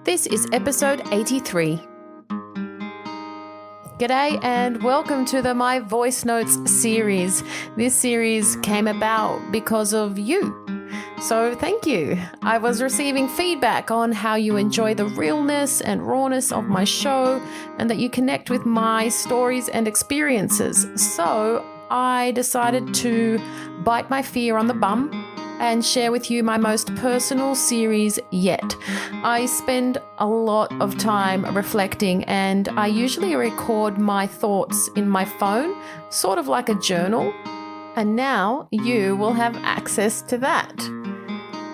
This is episode 83. G'day and welcome to the My Voice Notes series. This series came about because of you. So thank you. I was receiving feedback on how you enjoy the realness and rawness of my show and that you connect with my stories and experiences. So I decided to bite my fear on the bum and share with you my most personal series yet. I spend a lot of time reflecting and I usually record my thoughts in my phone, sort of like a journal. And now you will have access to that.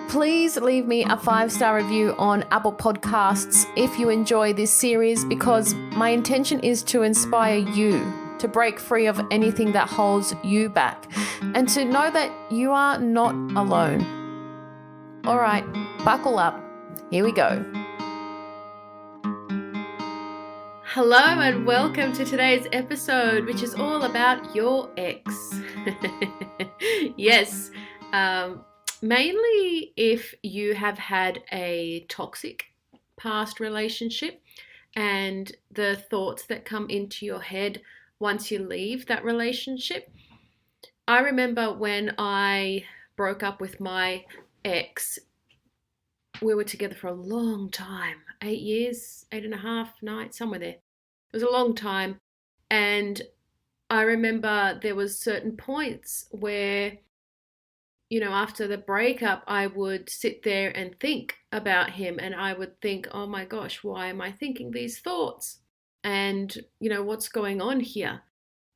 Please leave me a 5-star review on Apple Podcasts if you enjoy this series, because my intention is to inspire you to break free of anything that holds you back and to know that you are not alone. All right, buckle up. Here we go. Hello and welcome to today's episode, which is all about your ex. Yes, mainly if you have had a toxic past relationship and the thoughts that come into your head once you leave that relationship. I remember when I broke up with my ex, we were together for a long time, 8 years, 8.5, 9, somewhere there. It was a long time. And I remember there was certain points where, after the breakup, I would sit there and think about him and I would think, oh my gosh, why am I thinking these thoughts? And, what's going on here?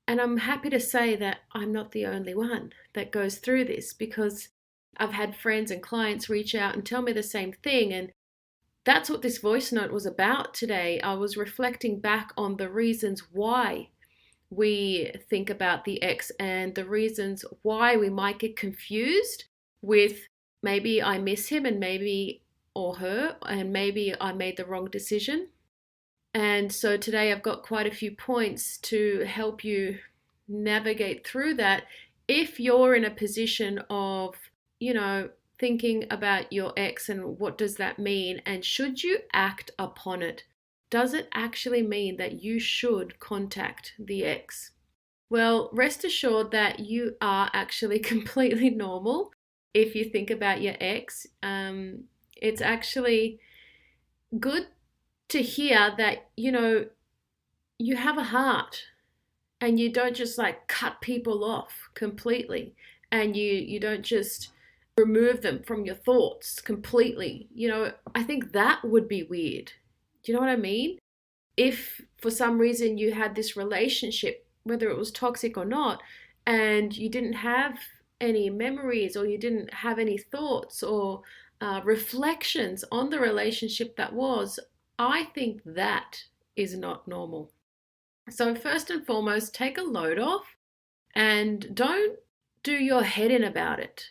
And I'm happy to say that I'm not the only one that goes through this, because I've had friends and clients reach out and tell me the same thing. And that's what this voice note was about today. I was reflecting back on the reasons why we think about the ex and the reasons why we might get confused with maybe I miss him and maybe, or her, and maybe I made the wrong decision. And so today I've got quite a few points to help you navigate through that if you're in a position of, thinking about your ex and what does that mean, and should you act upon it? Does it actually mean that you should contact the ex? Well, rest assured that you are actually completely normal if you think about your ex. It's actually good to hear that, you have a heart and you don't just cut people off completely, and you don't just remove them from your thoughts completely. I think that would be weird. Do you know what I mean? If for some reason you had this relationship, whether it was toxic or not, and you didn't have any memories or you didn't have any thoughts or reflections on the relationship that was, I think that is not normal. So first and foremost, take a load off and don't do your head in about it.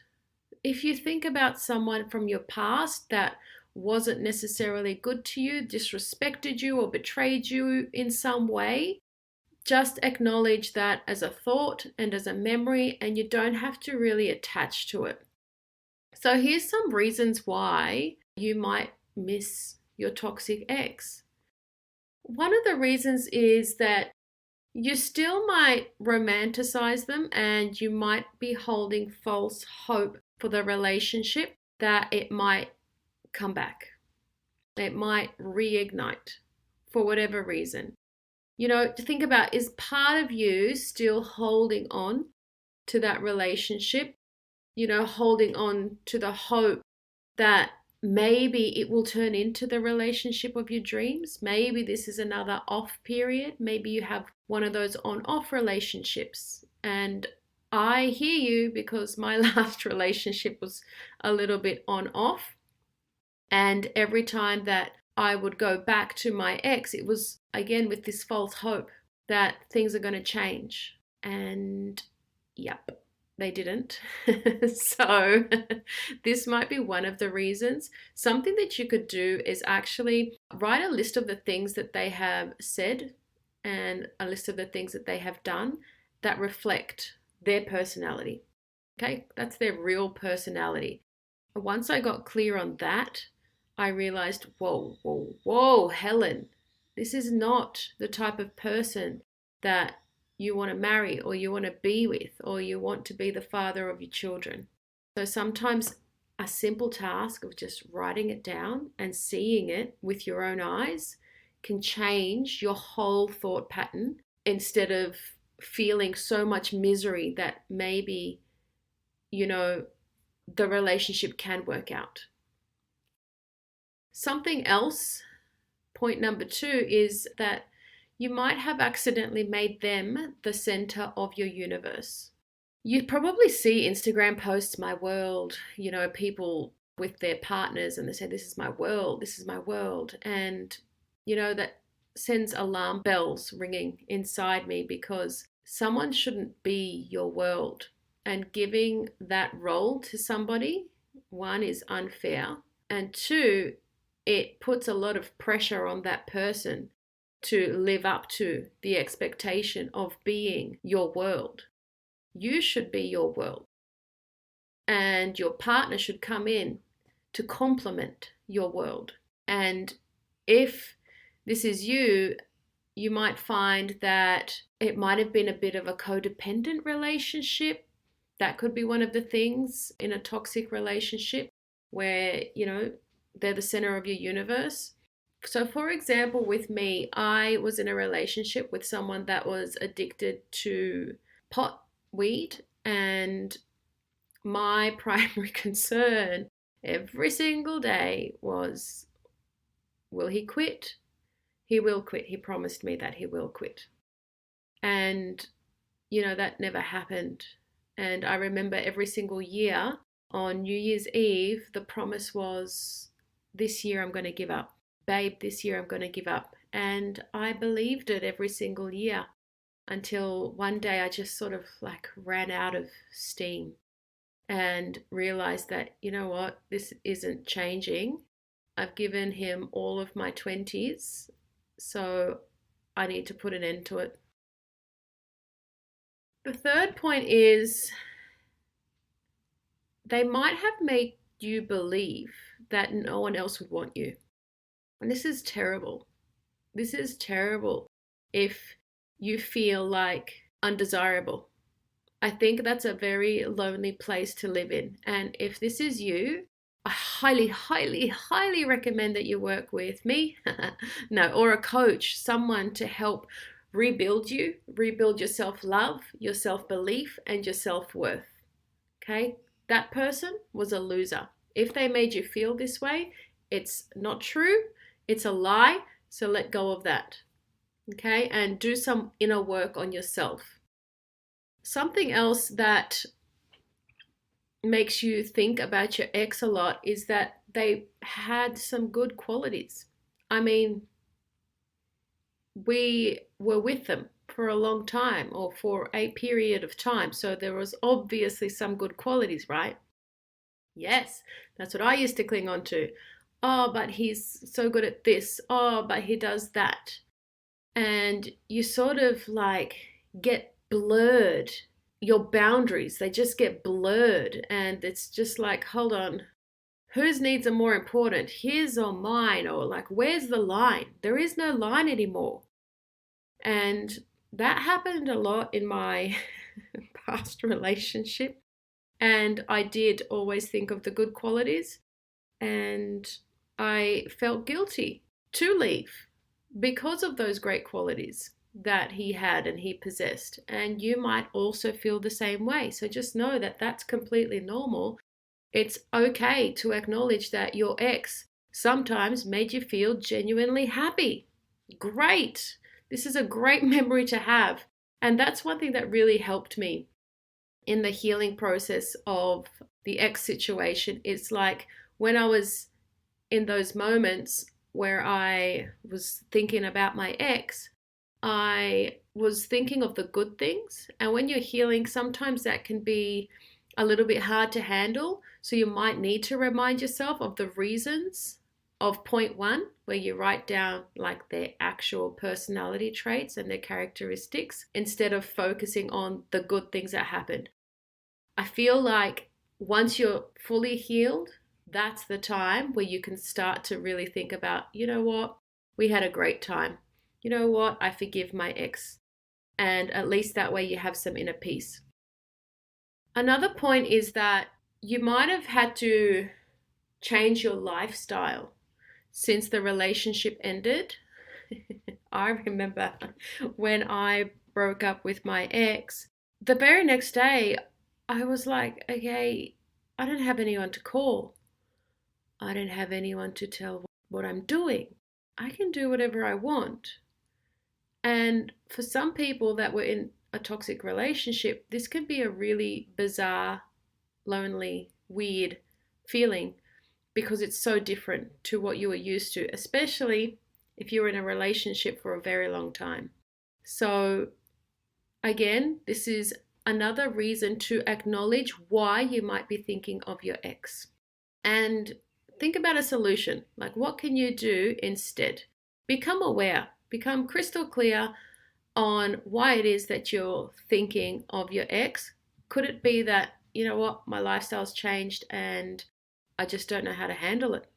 If you think about someone from your past that wasn't necessarily good to you, disrespected you, or betrayed you in some way, just acknowledge that as a thought and as a memory, and you don't have to really attach to it. So here's some reasons why you might miss your toxic ex. One of the reasons is that you still might romanticize them and you might be holding false hope for the relationship that it might come back. It might reignite for whatever reason. To think about, is part of you still holding on to that relationship? Holding on to the hope that maybe it will turn into the relationship of your dreams. Maybe this is another off period. Maybe you have one of those on-off relationships. And I hear you, because my last relationship was a little bit on-off. And every time that I would go back to my ex, it was again with this false hope that things are going to change. And yep, they didn't. So this might be one of the reasons. Something that you could do is actually write a list of the things that they have said and a list of the things that they have done that reflect their personality. Okay, that's their real personality. Once I got clear on that, I realized, whoa, whoa, whoa, Helen, this is not the type of person that you want to marry or you want to be with or you want to be the father of your children. So sometimes a simple task of just writing it down and seeing it with your own eyes can change your whole thought pattern instead of feeling so much misery that maybe, you know, the relationship can work out. Something else, point number 2, is that you might have accidentally made them the center of your universe. You probably see Instagram posts, my world, people with their partners and they say, this is my world, this is my world. And, that sends alarm bells ringing inside me because someone shouldn't be your world. And giving that role to somebody, one, is unfair. And two, it puts a lot of pressure on that person to live up to the expectation of being your world. You should be your world. And your partner should come in to complement your world. And if this is you, you might find that it might have been a bit of a codependent relationship. That could be one of the things in a toxic relationship where, they're the center of your universe. So, for example, with me, I was in a relationship with someone that was addicted to pot, weed, and my primary concern every single day was, will he quit? He will quit. He promised me that he will quit. And, that never happened. And I remember every single year on New Year's Eve, the promise was, this year I'm going to give up. Babe, this year I'm going to give up. And I believed it every single year until one day I just sort of like ran out of steam and realized that, you know what, this isn't changing. I've given him all of my 20s, so I need to put an end to it. The third point is they might have made you believe that no one else would want you. And this is terrible. This is terrible if you feel like undesirable. I think that's a very lonely place to live in. And if this is you, I highly, highly, highly recommend that you work with me, no, or a coach, someone to help rebuild you, rebuild your self-love, your self-belief, and your self-worth. Okay? That person was a loser. If they made you feel this way, it's not true. It's a lie. So let go of that. Okay? And do some inner work on yourself. Something else that makes you think about your ex a lot is that they had some good qualities. I mean, we were with them for a long time or for a period of time. So there was obviously some good qualities, right? Yes, that's what I used to cling on to. Oh, but he's so good at this. Oh, but he does that. And you sort of like get blurred. Your boundaries, they just get blurred. And it's just like, hold on, whose needs are more important, his or mine? Or like, where's the line? There is no line anymore. And that happened a lot in my past relationship. And I did always think of the good qualities. And I felt guilty to leave because of those great qualities that he had and he possessed. And you might also feel the same way. So just know that that's completely normal. It's okay to acknowledge that your ex sometimes made you feel genuinely happy. Great. This is a great memory to have. And that's one thing that really helped me in the healing process of the ex situation. It's like when I was in those moments where I was thinking about my ex, I was thinking of the good things. And when you're healing, sometimes that can be a little bit hard to handle. So you might need to remind yourself of the reasons of point 1, where you write down like their actual personality traits and their characteristics instead of focusing on the good things that happened. I feel like once you're fully healed, that's the time where you can start to really think about, you know what, we had a great time. You know what, I forgive my ex. And at least that way you have some inner peace. Another point is that you might have had to change your lifestyle since the relationship ended. I remember when I broke up with my ex, the very next day, I was like, okay, I don't have anyone to call. I don't have anyone to tell what I'm doing. I can do whatever I want. And for some people that were in a toxic relationship, this can be a really bizarre, lonely, weird feeling because it's so different to what you were used to, especially if you're in a relationship for a very long time. So, again, this is another reason to acknowledge why you might be thinking of your ex. And think about a solution. Like, what can you do instead? Become aware, become crystal clear on why it is that you're thinking of your ex. Could it be that, you know what, my lifestyle's changed and I just don't know how to handle it?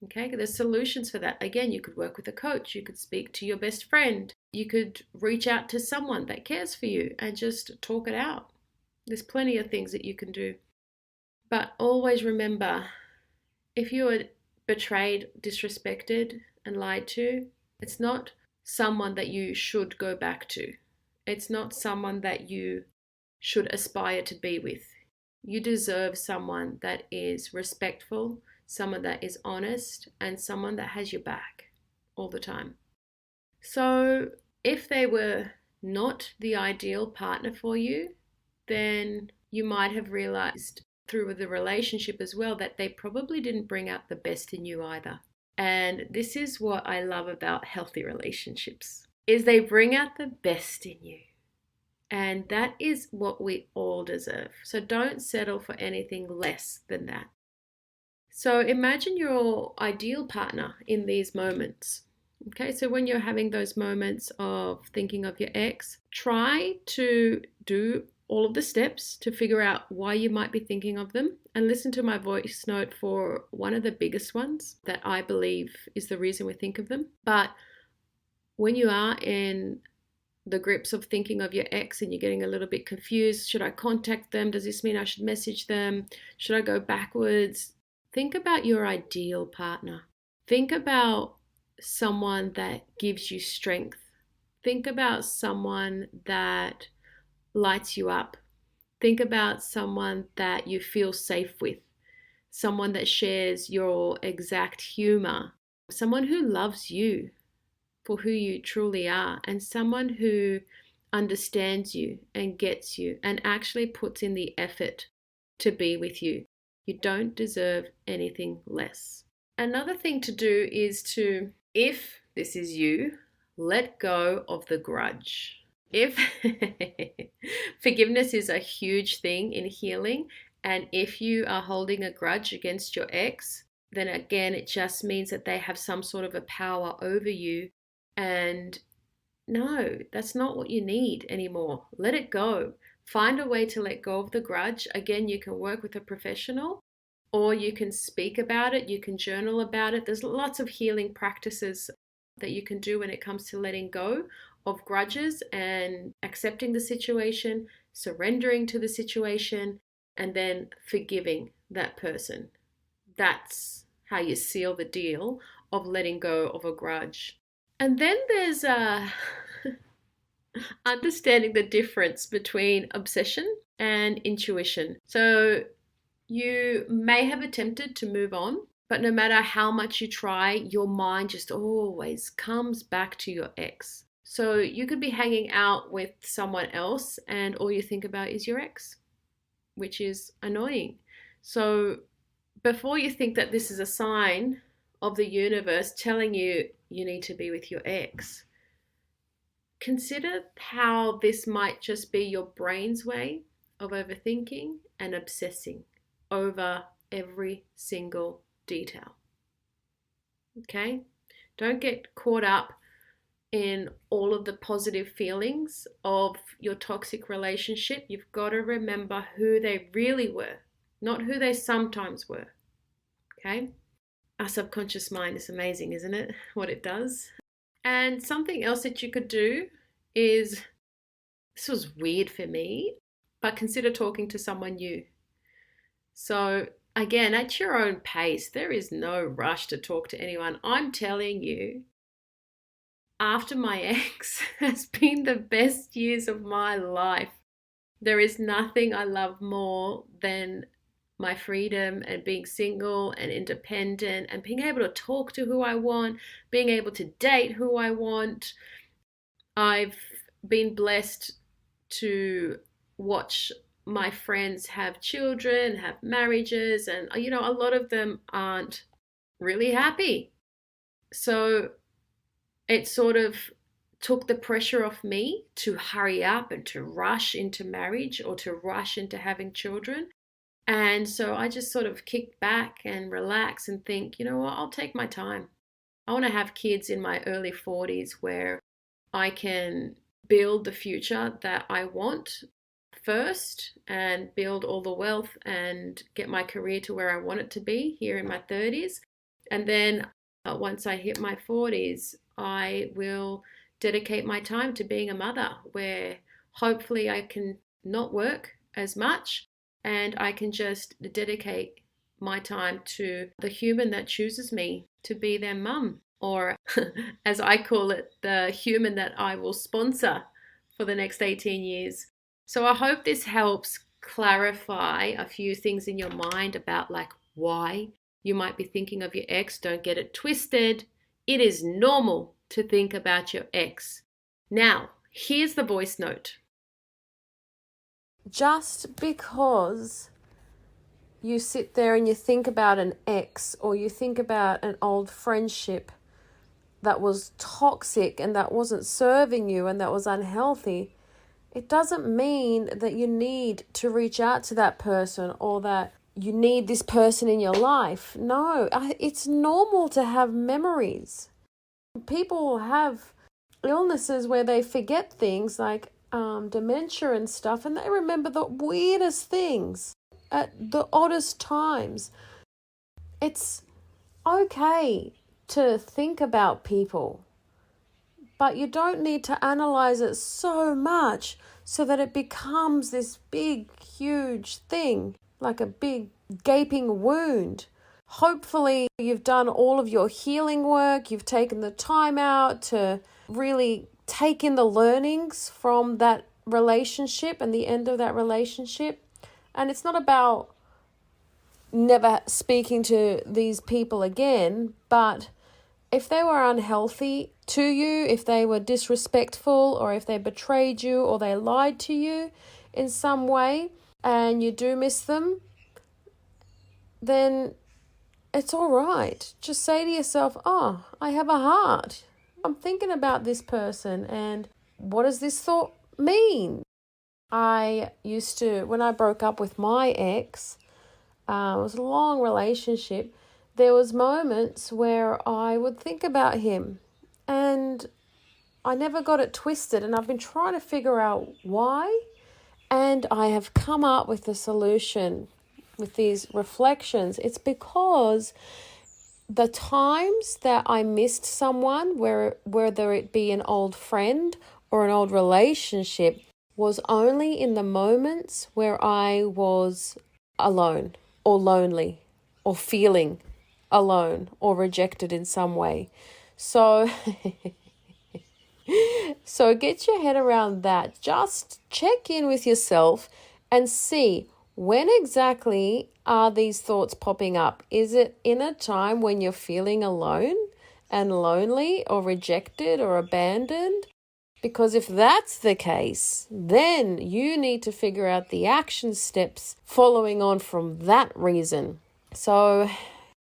Okay, there's solutions for that. Again, you could work with a coach, you could speak to your best friend, you could reach out to someone that cares for you and just talk it out. There's plenty of things that you can do. But always remember, if you were betrayed, disrespected, and lied to, it's not someone that you should go back to. It's not someone that you should aspire to be with. You deserve someone that is respectful, someone that is honest, and someone that has your back all the time. So, if they were not the ideal partner for you, then you might have realized through the relationship as well that they probably didn't bring out the best in you either. And this is what I love about healthy relationships is they bring out the best in you. And that is what we all deserve. So don't settle for anything less than that. So imagine your ideal partner in these moments. Okay, so when you're having those moments of thinking of your ex, try to do all of the steps to figure out why you might be thinking of them and listen to my voice note for one of the biggest ones that I believe is the reason we think of them. But when you are in the grips of thinking of your ex and you're getting a little bit confused, should I contact them? Does this mean I should message them? Should I go backwards? Think about your ideal partner. Think about someone that gives you strength. Think about someone that lights you up. Think about someone that you feel safe with, someone that shares your exact humor, someone who loves you for who you truly are, and someone who understands you and gets you and actually puts in the effort to be with you. You don't deserve anything less. Another thing to do is to, if this is you, let go of the grudge. If forgiveness is a huge thing in healing, and if you are holding a grudge against your ex, then again, it just means that they have some sort of a power over you. And no, that's not what you need anymore. Let it go. Find a way to let go of the grudge. Again, you can work with a professional or you can speak about it. You can journal about it. There's lots of healing practices that you can do when it comes to letting go of grudges and accepting the situation, surrendering to the situation, and then forgiving that person. That's how you seal the deal of letting go of a grudge. And then there's understanding the difference between obsession and intuition. So you may have attempted to move on, but no matter how much you try, your mind just always comes back to your ex. So you could be hanging out with someone else and all you think about is your ex, which is annoying. So before you think that this is a sign of the universe telling you you need to be with your ex, consider how this might just be your brain's way of overthinking and obsessing over every single detail. Okay? Don't get caught up in all of the positive feelings of your toxic relationship. You've got to remember who they really were, not who they sometimes were. Okay. Our subconscious mind is amazing, isn't it? What it does. And something else that you could do is, this was weird for me, but consider talking to someone new. So, again, at your own pace, there is no rush to talk to anyone. I'm telling you, after my ex has been the best years of my life. There is nothing I love more than my freedom and being single and independent and being able to talk to who I want, being able to date who I want. I've been blessed to watch my friends have children, have marriages, and a lot of them aren't really happy. So it sort of took the pressure off me to hurry up and to rush into marriage or to rush into having children. And so I just sort of kick back and relax and think, you know what, I'll take my time. I want to have kids in my early 40s where I can build the future that I want first and build all the wealth and get my career to where I want it to be here in my 30s. And then once I hit my 40s, I will dedicate my time to being a mother where hopefully I can not work as much and I can just dedicate my time to the human that chooses me to be their mum, or as I call it, the human that I will sponsor for the next 18 years. So I hope this helps clarify a few things in your mind about like why you might be thinking of your ex. Don't get it twisted. It is normal to think about your ex. Now, here's the voice note. Just because you sit there and you think about an ex or you think about an old friendship that was toxic and that wasn't serving you and that was unhealthy, it doesn't mean that you need to reach out to that person or that you need this person in your life. No, it's normal to have memories. People have illnesses where they forget things like dementia and stuff, and they remember the weirdest things at the oddest times. It's okay to think about people, but you don't need to analyze it so much so that it becomes this big, huge thing, like a big gaping wound. Hopefully, you've done all of your healing work. You've taken the time out to really take in the learnings from that relationship and the end of that relationship. And it's not about never speaking to these people again, but if they were unhealthy to you, if they were disrespectful, or if they betrayed you or they lied to you in some way and you do miss them, then it's all right. Just say to yourself, oh, I have a heart. I'm thinking about this person and what does this thought mean? I used to, when I broke up with my ex, it was a long relationship, there was moments where I would think about him and I never got it twisted, and I've been trying to figure out why, and I have come up with a solution with these reflections. It's because the times that I missed someone, whether it be an old friend or an old relationship, was only in the moments where I was alone or lonely or feeling alone or rejected in some way. So get your head around that. Just check in with yourself and see, when exactly are these thoughts popping up? Is it in a time when you're feeling alone and lonely or rejected or abandoned? Because if that's the case, then you need to figure out the action steps following on from that reason. So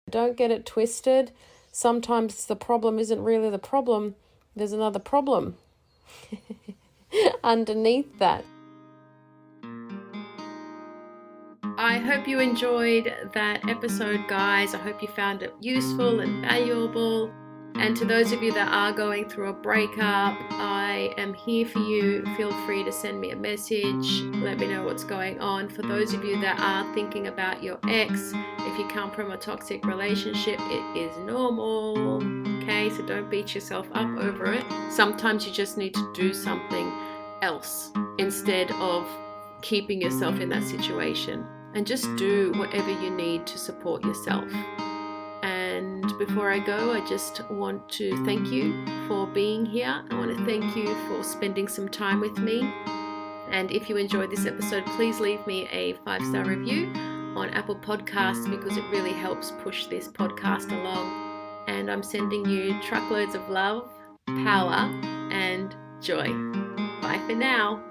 don't get it twisted. Sometimes the problem isn't really the problem. There's another problem underneath that. I hope you enjoyed that episode, guys. I hope you found it useful and valuable. And to those of you that are going through a breakup, I am here for you. Feel free to send me a message. Let me know what's going on. For those of you that are thinking about your ex, if you come from a toxic relationship, it is normal. Okay, so don't beat yourself up over it. Sometimes you just need to do something else instead of keeping yourself in that situation. And just do whatever you need to support yourself. And before I go, I just want to thank you for being here. I want to thank you for spending some time with me. And if you enjoyed this episode, please leave me a 5-star review on Apple Podcasts because it really helps push this podcast along. And I'm sending you truckloads of love, power, and joy. Bye for now.